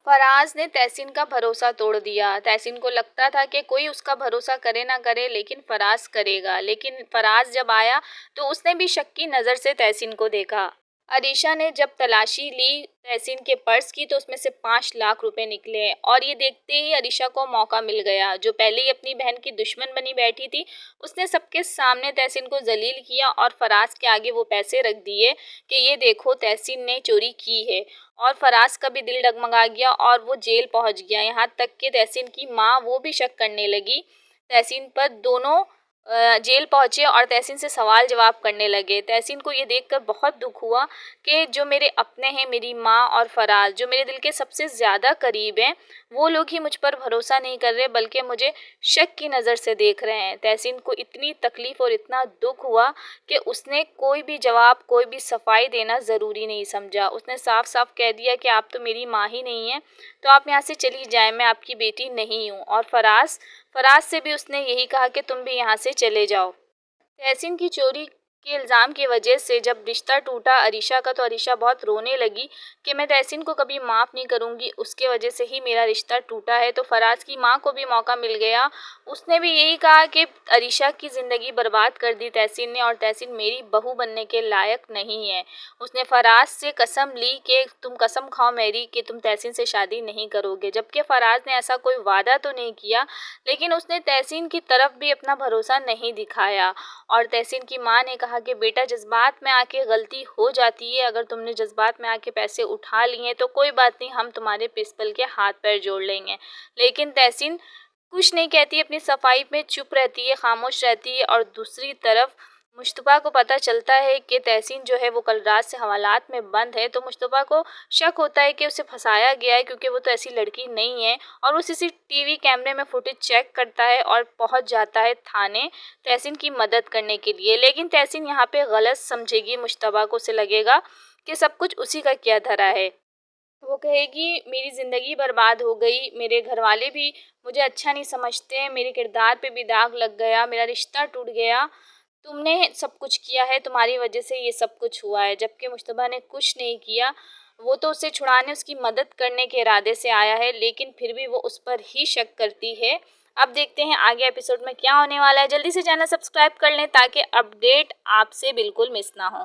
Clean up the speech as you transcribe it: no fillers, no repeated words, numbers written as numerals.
فراز نے تحسین کا بھروسہ توڑ دیا۔ تحسین کو لگتا تھا کہ کوئی اس کا بھروسہ کرے نہ کرے لیکن فراز کرے گا، لیکن فراز جب آیا تو اس نے بھی شک کی نظر سے تحسین کو دیکھا۔ عریشہ نے جب تلاشی لی تحسین کے پرس کی تو اس میں سے 5 لاکھ روپے نکلے اور یہ دیکھتے ہی عریشہ کو موقع مل گیا، جو پہلے ہی اپنی بہن کی دشمن بنی بیٹھی تھی۔ اس نے سب کے سامنے تحسین کو ذلیل کیا اور فراز کے آگے وہ پیسے رکھ دیے کہ یہ دیکھو تحسین نے چوری کی ہے، اور فراز کا بھی دل ڈگمگا گیا اور وہ جیل پہنچ گیا۔ یہاں تک کہ تحسین کی ماں وہ بھی شک کرنے لگی تحسین پر۔ دونوں جیل پہنچے اور تحسین سے سوال جواب کرنے لگے۔ تحسین کو یہ دیکھ کر بہت دکھ ہوا کہ جو میرے اپنے ہیں، میری ماں اور فراز، جو میرے دل کے سب سے زیادہ قریب ہیں، وہ لوگ ہی مجھ پر بھروسہ نہیں کر رہے بلکہ مجھے شک کی نظر سے دیکھ رہے ہیں۔ تحسین کو اتنی تکلیف اور اتنا دکھ ہوا کہ اس نے کوئی بھی جواب، کوئی بھی صفائی دینا ضروری نہیں سمجھا۔ اس نے صاف صاف کہہ دیا کہ آپ تو میری ماں ہی نہیں ہیں، تو آپ یہاں سے چلی جائیں، میں آپ کی بیٹی نہیں ہوں۔ اور فراز سے بھی اس نے یہی کہا کہ تم بھی یہاں سے چلے جاؤ۔ تحسین کی چوری کے الزام کی وجہ سے جب رشتہ ٹوٹا عریشہ کا تو عریشہ بہت رونے لگی کہ میں تحسین کو کبھی معاف نہیں کروں گی، اس کے وجہ سے ہی میرا رشتہ ٹوٹا ہے۔ تو فراز کی ماں کو بھی موقع مل گیا، اس نے بھی یہی کہا کہ عریشہ کی زندگی برباد کر دی تحسین نے، اور تحسین میری بہو بننے کے لائق نہیں ہے۔ اس نے فراز سے قسم لی کہ تم قسم کھاؤ میری کہ تم تحسین سے شادی نہیں کرو گے، جبکہ فراز نے ایسا کوئی وعدہ تو نہیں کیا، لیکن اس نے تحسین کی طرف بھی اپنا بھروسہ نہیں دکھایا۔ اور تحسین کی ماں نے کہا کہ بیٹا جذبات میں آ کے غلطی ہو جاتی ہے، اگر تم نے جذبات میں آ کے پیسے اٹھا لیے ہیں تو کوئی بات نہیں، ہم تمہارے پرنسپل کے ہاتھ پیر جوڑ لیں گے۔ لیکن تحسین کچھ نہیں کہتی، اپنی صفائی میں چپ رہتی ہے، خاموش رہتی ہے۔ اور دوسری طرف مصطفیٰ کو پتہ چلتا ہے کہ تحسین جو ہے وہ کل رات سے حوالات میں بند ہے، تو مصطفیٰ کو شک ہوتا ہے کہ اسے پھنسایا گیا ہے، کیونکہ وہ تو ایسی لڑکی نہیں ہے، اور وہ CCTV کیمرے میں فوٹیج چیک کرتا ہے اور پہنچ جاتا ہے تھانے تحسین کی مدد کرنے کے لیے۔ لیکن تحسین یہاں پہ غلط سمجھے گی مصطفیٰ کو، اسے لگے گا کہ سب کچھ اسی کا کیا دھرا ہے۔ وہ کہے گی میری زندگی برباد ہو گئی، میرے گھر والے بھی مجھے اچھا نہیں سمجھتے، میرے کردار پہ بھی داغ لگ گیا، میرا رشتہ ٹوٹ گیا، تم نے سب کچھ کیا ہے، تمہاری وجہ سے یہ سب کچھ ہوا ہے۔ جبکہ مصطفیٰ نے کچھ نہیں کیا، وہ تو اسے چھڑانے، اس کی مدد کرنے کے ارادے سے آیا ہے، لیکن پھر بھی وہ اس پر ہی شک کرتی ہے۔ اب دیکھتے ہیں آگے ایپیسوڈ میں کیا ہونے والا ہے۔ جلدی سے چینل سبسکرائب کر لیں تاکہ اپڈیٹ آپ سے بالکل مس نہ ہو۔